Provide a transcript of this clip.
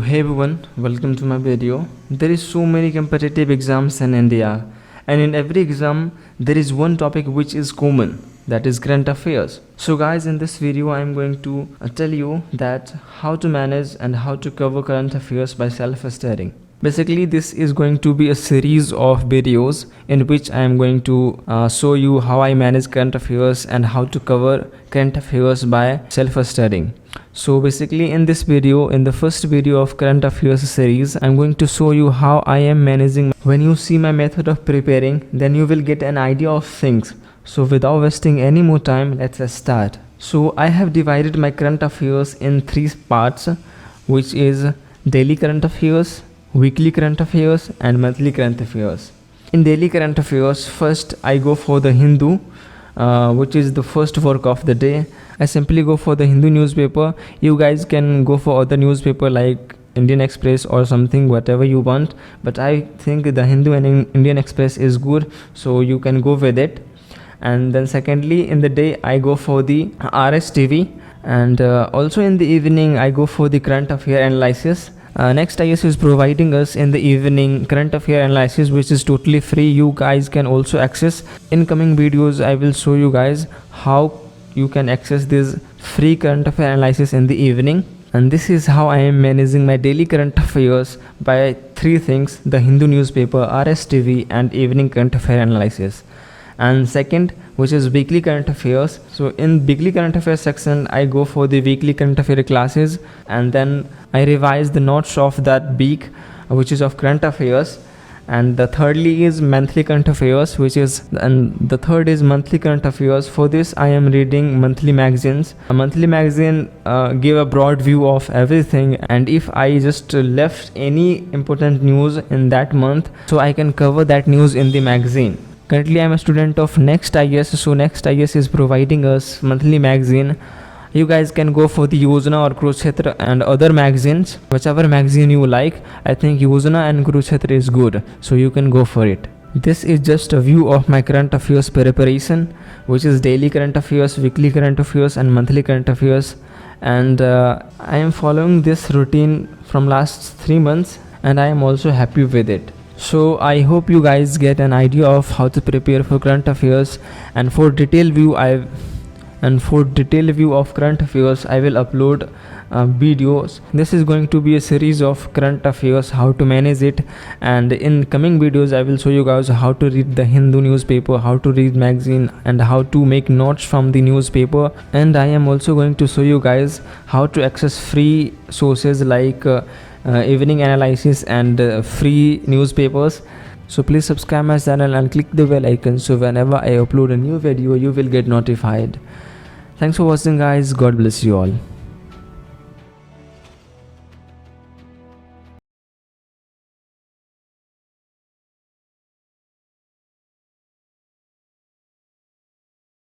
Hey everyone, welcome to my video. There is so many competitive exams in India, and in every exam there is one topic which is common, that is current affairs. So guys, in this video I am going to tell you that how to manage and how to cover current affairs by self-studying. Basically, this is going to be a series of videos in which I am going to show you how I manage current affairs and how to cover current affairs by self-studying. So basically, in this video, in the first video of current affairs series, I'm going to show you how I am managing. When you see my method of preparing, then you will get an idea of things. So without wasting any more time, let's start. So I have divided my current affairs in three parts, which is daily current affairs, weekly current affairs and monthly current affairs. In daily current affairs, first I go for the Hindu, which is the first work of the day. I simply go for the Hindu newspaper. You guys can go for other newspaper like Indian Express or something, whatever you want, but I think the Hindu and Indian Express is good, so you can go with it. And then secondly, in the day I go for the RSTV, and also in the evening I go for the current affair analysis. Next IS is providing us in the evening current affair analysis, which is totally free. You guys can also access. In coming videos I will show you guys how you can access this free current affair analysis in the evening. And this is how I am managing my daily current affairs by three things: the Hindu newspaper, RSTV and evening current affair analysis. And second, which is weekly current affairs. So in weekly current affairs section I go for the weekly current affair classes, and then I revise the notes of that week, which is of current affairs. And the thirdly is monthly current affairs, and the third is monthly current affairs. For this I am reading monthly magazines. A monthly magazine give a broad view of everything, and if I just left any important news in that month, so I can cover that news in the magazine. Currently I am a student of Next IS, so Next IS is providing us monthly magazine. You guys can go for the Yojana or Kurukshetra and other magazines, whichever magazine you like. I think Yojana and Kurukshetra is good, so you can go for it. This is just a view of my current affairs preparation, which is daily current affairs, weekly current affairs and monthly current affairs. And I am following this routine from last 3 months, and I am also happy with it. So I hope you guys get an idea of how to prepare for current affairs, and for detailed view of current affairs I will upload videos. This is going to be a series of current affairs, how to manage it, and in coming videos I will show you guys how to read the Hindu newspaper, how to read magazine, and how to make notes from the newspaper. And I am also going to show you guys how to access free sources like evening analysis and free newspapers. So please subscribe my channel and click the bell icon, so whenever I upload a new video you will get notified. Thanks for watching guys. God bless you all.